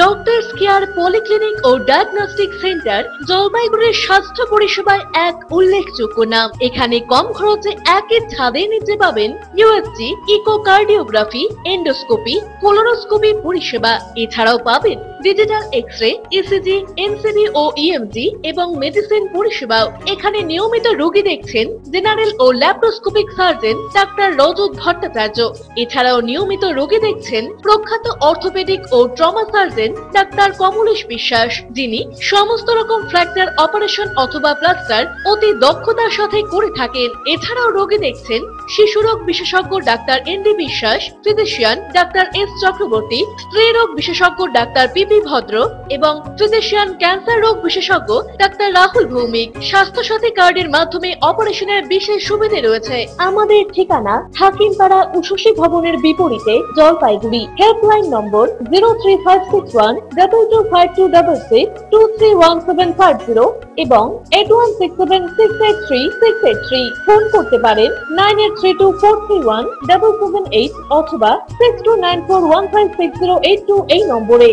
Speaker 1: ডক্টরস কেয়ার পলিক্লিনিক ও ডায়াগনস্টিক সেন্টার জলপাইগুড়ির স্বাস্থ্য পরিষেবায় এক উল্লেখযোগ্য নাম। এখানে কম খরচে একই ছাদের নিচে পাবেন ইউএসজি, ইকোকার্ডিওগ্রাফি, এন্ডোস্কোপি, কোলোনোস্কোপি পরিষেবা। এছাড়াও পাবেন ডিজিটাল এক্স-রে, ইসিজি, এনসিবি ও ইএমজি এবং মেডিসিন পরিষেবাও। এখানে নিয়মিত রোগী দেখছেন জেনারেল ও ল্যাপ্রোস্কোপিক সার্জন ডাক্তার রজত ভট্টাচার্য। এছাড়াও নিয়মিত রোগী দেখছেন প্রখ্যাত অর্থোপেডিক ও ট্রমা সার্জন ডাক্তার কমলেশ বিশ্বাস, যিনি সমস্ত রকম ফ্র্যাকচার অপারেশন অথবা প্লাস্টার অতি দক্ষতার সাথে করে থাকেন। এছাড়াও রোগী দেখছেন শিশুরোগ বিশেষজ্ঞ ডাক্তার এনডি বিশ্বাস, ফিজিশিয়ান ডাক্তার এস চক্রবর্তী, স্ত্রী রোগ বিশেষজ্ঞ ডাক্তার পিপি ভদ্র এবং ফিজিশিয়ান ক্যান্সার রোগ বিশেষজ্ঞ ডাক্তার রাহুল ভৌমিক। স্বাস্থ্য সাথী কার্ডের মাধ্যমে অপারেশনের বিশেষ সুবিধা রয়েছে। আমাদের ঠিকানা হাকিমপাড়া উষসী ভবনের বিপরীতে, জলপাইগুড়ি। হেল্পলাইন নম্বর 03561225266, 231750 এবং 8167683683। ফোন করতে পারেন 9832431778 অথবা 6294156082 এই নম্বরে।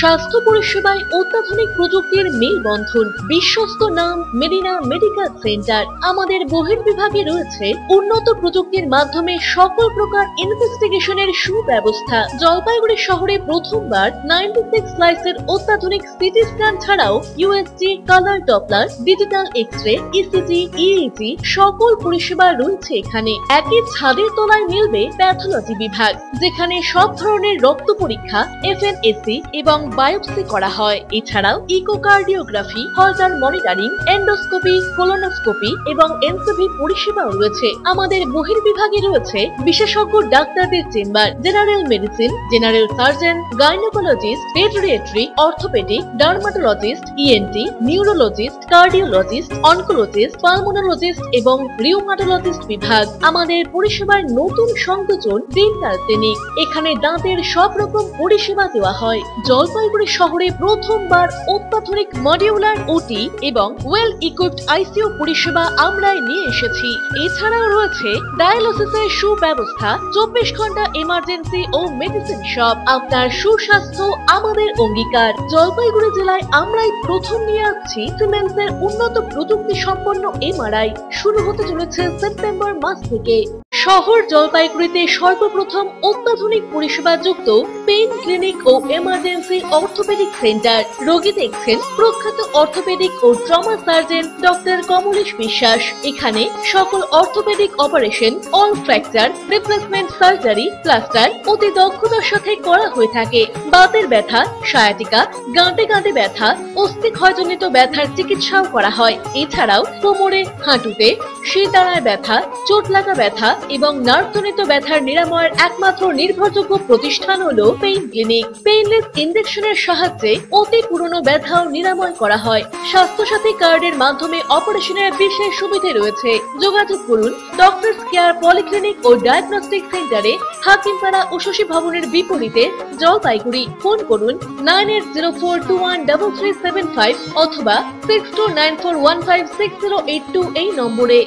Speaker 1: স্বাস্থ্য পরিষেবায় অত্যাধুনিক প্রযুক্তির মেলবন্ধন, বিশ্বস্ত নাম মেডিনা মেডিকেল সেন্টার। আমাদের বহির্বিভাগে রয়েছে উন্নত প্রযুক্তির মাধ্যমে সকল প্রকার ইনভেস্টিগেশনের সুব্যবস্থা। জলপাইগুড়ি শহরে প্রথমবার 96 স্লাইসের অত্যাধুনিক সিটি স্ক্যান ছাড়াও USG, colour Doppler, digital X-ray, ECG, EEG সকল পরিষেবা রয়েছে এখানে। একই ছাদের তলায় মিলবে প্যাথোলজি বিভাগ, যেখানে সব ধরনের রক্ত পরীক্ষা, এফএনএসি এবং বায়োপসি করা হয়। এছাড়াও ইকোকার্ডিওগ্রাফি, হলটার মনিটরিং, এন্ডোস্কোপি, কোলোনোস্কোপি এবং এনসিভি পরিষেবাও রয়েছে। আমাদের বহির্বিভাগে রয়েছে বিশেষজ্ঞ ডাক্তারদের chamber, general medicine, general surgeon, gynaecologist, পেডিয়াট্রি, orthopaedic, dermatologist, ENT, neurologist, cardiologist, oncologist, pulmonologist এবং রিউমাটোলজিস্ট বিভাগ। আমাদের পরিষেবার নতুন সংযোজন ডেন্টাল ক্লিনিক। এখানে দাঁতের সব রকম পরিষেবা দেওয়া হয়। জলপাইগুড়ি শহরে প্রথমবার অত্যাধুনিক মডিউলার ওটি এবং ওয়েল ইকুইপড আইসিইউ পরিষেবা আমরাই নিয়ে এসেছি। এছাড়াও রয়েছে ডায়ালিসিসের সুব্যবস্থা, 24 ঘন্টা এমার্জেন্সি ও মেডিসিন শপ। আপনার সুস্বাস্থ্য আমাদের অঙ্গীকার। জলপাইগুড়ি জেলায় আমরাই প্রথম নিয়ে আসছি সিমেন্সের উন্নত প্রযুক্তি সম্পন্ন এমআরআই। শুরু হতে চলেছে সেপ্টেম্বর মাস থেকে। শহর জলপাইগুড়িতে সর্বপ্রথম অত্যাধুনিক পরিষেবা যুক্ত পেইন ক্লিনিক ও এমার্জেন্সি অর্থোপেডিক সেন্টার। রোগী দেখছেন প্রখ্যাত অর্থোপেডিক ও ট্রমা সার্জন ডক্টর কমলেশ বিশ্বাস। এখানে সকল orthopaedic operation, all fracture, replacement surgery, plaster অতি দক্ষতার সাথে করা হয়ে থাকে। বাতের ব্যথা, সায়াটিকা, গাঁটে গাঁটে ব্যথা, অস্থি ক্ষয়জনিত ব্যথার চিকিৎসাও করা হয়। এছাড়াও কোমরে, হাঁটুতে, শিরদাঁড়ায় ব্যথা, চোট লাগা ব্যথা এবং নার্ভজনিত ব্যথার নিরাময়ের একমাত্র নির্ভরযোগ্য প্রতিষ্ঠান হলো পেইন ক্লিনিক। পেইনলেস ইনজেকশনের সাহায্যে অতি পুরনো ব্যথাও নিরাময় করা হয়। স্বাস্থ্যসাথী কার্ডের মাধ্যমে অপারেশনের বিশেষ সুবিধা রয়েছে। যোগাযোগ করুন ডক্টরস কেয়ার পলিক্লিনিক ও ডায়াগনস্টিক সেন্টারে, হাকিমপাড়া উষসী ভবনের বিপরীতে, জলপাইগুড়ি। ফোন করুন 9804213375 অথবা 6294156082 এই নম্বরে।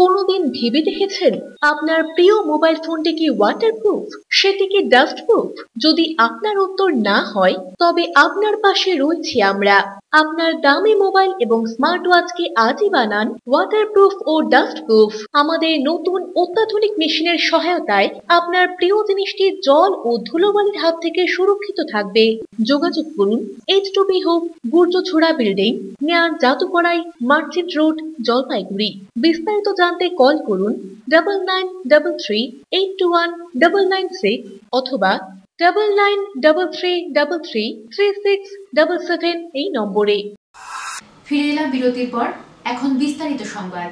Speaker 1: কোনোদিন ভেবে দেখেছেন আপনার প্রিয় মোবাইল ফোনটি কি ওয়াটারপ্রুফ, সেটি কি ডাস্টপ্রুফ? যদি আপনার উত্তর না হয় তবে আপনার পাশে রয়েছি আমরা। আপনার দামি মোবাইল এবং স্মার্ট ওয়াচকে আজই বানান ওয়াটারপ্রুফ ও ডাস্টপ্রুফ। আমাদের নতুন অত্যাধুনিক মেশিনের সহায়তায় আপনার প্রিয় জিনিসটি জল ও ধুলোবালির হাত থেকে সুরক্ষিত থাকবে। যোগাযোগ করুন H2B hope, Gurjachhara building, near Jadukarai, merchant road, Jalpaiguri. বিস্তারিত জানতে কল করুন 9933821996 অথবা 9933333677 এই নম্বরে।
Speaker 3: ফিরে এলাম বিরতির পর। এখন বিস্তারিত সংবাদ।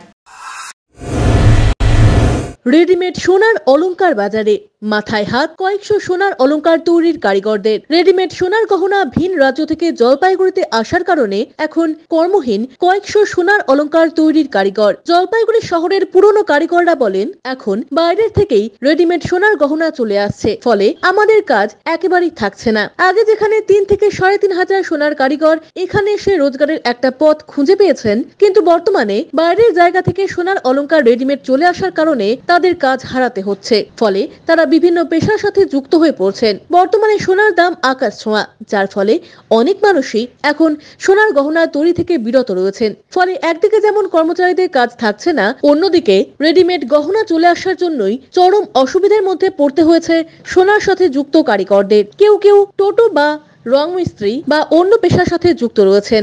Speaker 4: রেডিমেড সোনার অলংকার বাজারে মাথায় হাত কয়েকশো সোনার অলংকার তৈরির কারিগরদের। রেডিমেড সোনার গহনা ভিন রাজ্য থেকে জলপাইগুড়িতে আসার কারণে এখন কর্মহীন কয়েকশো সোনার অলংকার তৈরির কারিগর। জলপাইগুড়ি শহরের পুরনো কারিগররা বলেন, এখন বাইরের থেকেই রেডিমেড সোনার গহনা চলে আসছে, ফলে আমাদের কাজ একেবারেই থাকছে না। আগে যেখানে 3 থেকে 3.5 হাজার সোনার কারিগর এখানে এসে রোজগারের একটা পথ খুঁজে পেয়েছেন, কিন্তু বর্তমানে বাইরের জায়গা থেকে সোনার অলংকার রেডিমেড চলে আসার কারণে তাদের কাজ হারাতে হচ্ছে। ফলে তারা বিভিন্ন পেশার সাথে যুক্ত হয়ে পড়ছেন। বর্তমানে সোনার দাম আকাশ ছোঁয়া, যার ফলে অনেক মানুষই এখন সোনার গহনা তৈরি থেকে বিরত রয়েছেন। ফলে একদিকে যেমন কর্মচারীদের কাজ থাকছে না, অন্যদিকে রেডিমেড গহনা চলে আসার জন্যই চরম অসুবিধার মধ্যে পড়তে হয়েছে সোনার সাথে যুক্ত কারিগরদের। কেউ কেউ টোটো বা রং মিস্ত্রি বা অন্য পেশার সাথে যুক্ত রয়েছেন।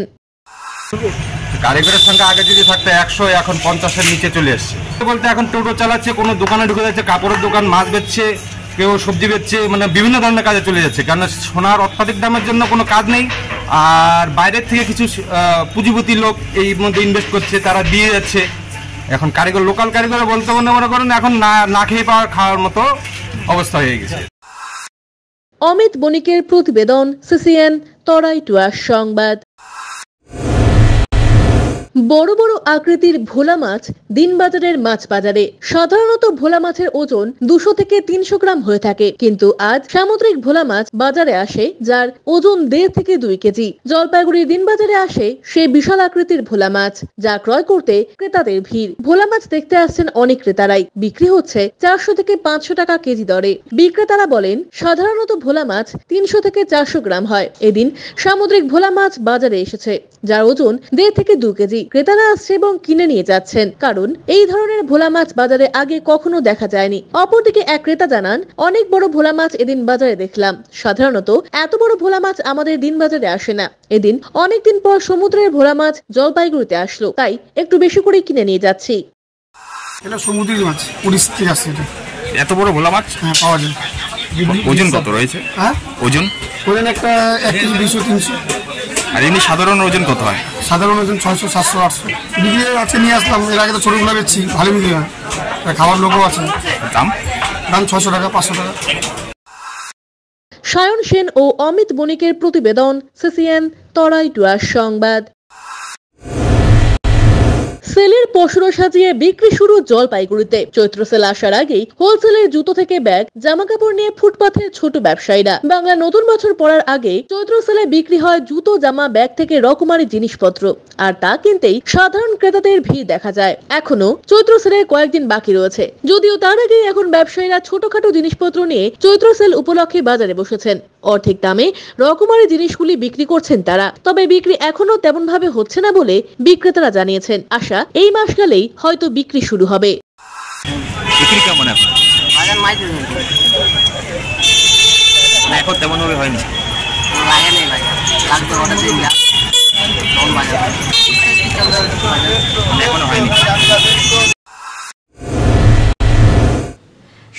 Speaker 6: কারিগরের সংখ্যা আগে যদি থাকতো 100, এখন 50-এর নিচে চলে এসছে। বলতে এখন টোটো চালাচ্ছে, কোনো দোকানে ঢুকে যাচ্ছে, কাপড়ের দোকান, মাছ বেচছে, কেউ সবজি বেচছে, মানে বিভিন্ন ধরনের কাজে চলে যাচ্ছে। কারণ সোনার অত্যাধিক দামের জন্য কোনো কাজ নেই। আর বাইরের থেকে কিছু পুঁজিপতি লোক এই মধ্যে ইনভেস্ট করছে, তারা দিয়ে যাচ্ছে। এখন কারিগর, লোকাল কারিগর বলতে মনে করেন এখন না খেয়ে খাওয়ার মতো অবস্থা হয়ে গেছে।
Speaker 4: অমিত বণিকের প্রতিবেদন, সিসিএন তরাই টুয়ার সংবাদ। বড় বড় আকৃতির ভোলা মাছ দিনবাজারের মাছ বাজারে। সাধারণত ভোলা মাছের ওজন 200 থেকে 300 গ্রাম হয়ে থাকে, কিন্তু আজ সামুদ্রিক ভোলা মাছ বাজারে আসে যার ওজন 1.5 থেকে 2 কেজি। জলপাইগুড়ির দিনবাজারে আসে সেই বিশাল আকৃতির ভোলা মাছ, যা ক্রয় করতে ক্রেতাদের ভিড়। ভোলা মাছ দেখতে আসছেন অনেক ক্রেতারাই। বিক্রি হচ্ছে 400 থেকে 500 টাকা কেজি দরে। বিক্রেতারা বলেন, সাধারণত ভোলা মাছ 300 থেকে 400 গ্রাম হয়। এদিন সামুদ্রিক ভোলা মাছ বাজারে এসেছে, যার ওজন 1.5 থেকে 2 কেজি। ক্রেতারা আসছে এবং কিনে নিয়ে যাচ্ছেন, কারণ এই ধরনের ভোলা মাছ বাজারে আগে কখনো দেখা যায়নি। অপরদিকে এক ক্রেতা জানান, অনেক বড় ভোলা মাছ এদিন বাজারে দেখলাম। সাধারণত এত বড় ভোলা মাছ আমাদের দিন বাজারে আসে না। এদিন অনেকদিন পর সমুদ্রের ভোলা মাছ জলপাইগুড়িতে আসলো, তাই একটু বেশি করে কিনে নিয়ে যাচ্ছি।
Speaker 7: এটা সমুদ্রের মাছ, উড়িষ্যা থেকে আসছে। এটা
Speaker 6: এত বড় ভোলা মাছ
Speaker 7: হ্যাঁ পাওয়া যায়।
Speaker 6: ওজন কত রয়েছে?
Speaker 7: হ্যাঁ,
Speaker 6: ওজন
Speaker 7: ওজন একটা 1 কেজি 200 300।
Speaker 6: আর এমনি সাধারণ ওজন কত হয়?
Speaker 7: সাধারণ ওজন 600 700 800 বিক্রি আছে। নিয়ে আসলাম, এর আগে তো ছোটগুলো বেচছি, ভালো বিক্রি হয়, খাবার লোকও আছে।
Speaker 6: দাম
Speaker 7: 600 টাকা 500 টাকা।
Speaker 4: সায়ন সেন ও অমিত বণিকের প্রতিবেদন, সিসিএন তরাই ডুয়ার সংবাদ। সেলের পশুরা সাজিয়ে বিক্রি শুরু জলপাইগুড়িতে। চৈত্র সেল আসার আগেই হোলসেলের জুতো থেকে ব্যাগ, জামা কাপড় নিয়ে ফুটপাথের ছোট ব্যবসায়ীরা। বাংলা নতুন বছর পড়ার আগে চৈত্র সেলে বিক্রি হয় জুতো, জামা, ব্যাগ থেকে রকমারি জিনিসপত্র। আর তা কিনতেই সাধারণ ক্রেতাদের ভিড় দেখা যায়। এখনো চৈত্র সেলের কয়েকদিন বাকি রয়েছে, যদিও তার আগে এখন ব্যবসায়ীরা ছোটখাটো জিনিসপত্র নিয়ে চৈত্র সেল উপলক্ষে বাজারে বসেছেন। অর্ধেক দামে রকমারি জিনিসগুলি বিক্রি করছেন তারা। তবে বিক্রি এখনো তেমন ভাবে হচ্ছে না বলে বিক্রেতারা জানিয়েছেন। আশা এই মাস গেলেই হয়তো বিক্রি শুরু হবে।
Speaker 10: বিক্রি কেমন এখন? এখন তেমন ভাবে হয়নি।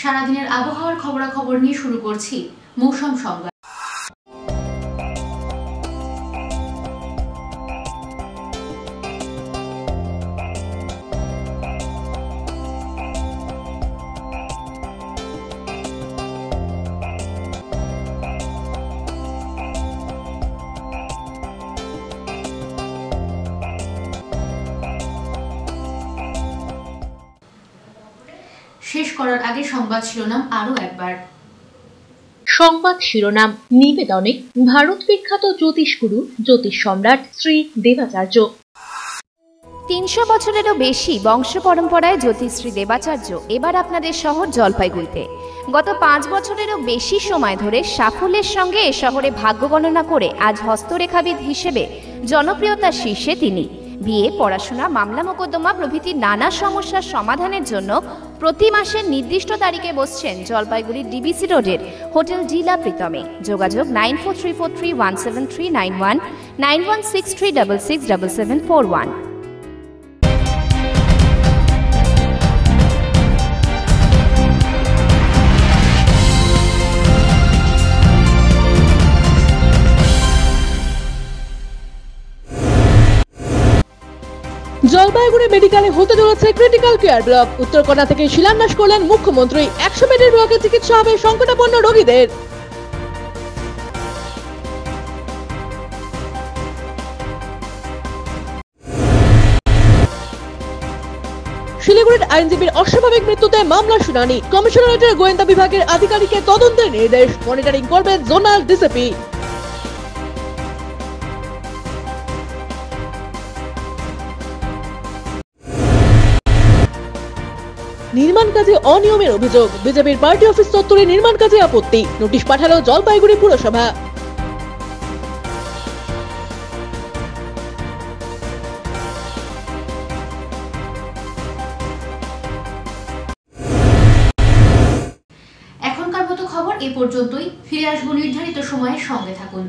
Speaker 3: সারাদিনের আবহাওয়ার খবরাখবর নিয়ে শুরু করছি মৌসুম সংবাদ। শেষ করার আগে সংবাদ শিরোনাম আরো একবার।
Speaker 1: সংবাদ শিরোনাম নিবেদনে ভারত বিখ্যাত জ্যোতিষগুরু জ্যোতিষ সম্রাট শ্রী দেবাচার্য।
Speaker 2: 300 বছরেরও বেশি বংশ পরম্পরায় জ্যোতিশ্রী দেবাচার্য এবার আপনাদের শহর জলপাইগুড়িতে। গত 5 বছরেরও বেশি সময় ধরে সাফল্যের সঙ্গে এ শহরে ভাগ্য গণনা করে আজ হস্তরেখাবিদ হিসেবে জনপ্রিয়তার শীর্ষে তিনি। বিয়ে, পড়াশোনা, মামলা মোকদ্দমা প্রভৃতি নানা সমস্যার সমাধানের জন্য প্রতি মাসের নির্দিষ্ট তারিখে বসছেন জলপাইগুড়ির ডিবিসি রোডের হোটেল ডিলা প্রীতমে। যোগাযোগ 9434317391, 9163667741।
Speaker 4: জলপাইগুড়ি মেডিকেলে হতে চলেছে ক্রিটিক্যাল কেয়ার ব্লক। উত্তরকন্যা থেকে শিলান্যাস করলেন মুখ্যমন্ত্রী। 100 বেডের ব্লকে চিকিৎসা হবে সংকটাপন্ন রোগীদের। শিলিগুড়ির আইনজীবীর অস্বাভাবিক মৃত্যুতে মামলা শুনানি। কমিশনারেটের গোয়েন্দা বিভাগের আধিকারিকের তদন্তের নির্দেশ। মনিটরিং করবেন জোনাল ডিসিপি। নির্মাণ কাজে অনিয়মের অভিযোগ। বিজেপির পার্টি অফিস চত্বরে নির্মাণ কাজে আপত্তি। নোটিশ পাঠালো জলপাইগুড়ি পুরসভা।
Speaker 3: এখনকার মতো খবর এ পর্যন্তই। ফিরে আসবো নির্ধারিত সময়ের সঙ্গে থাকুন।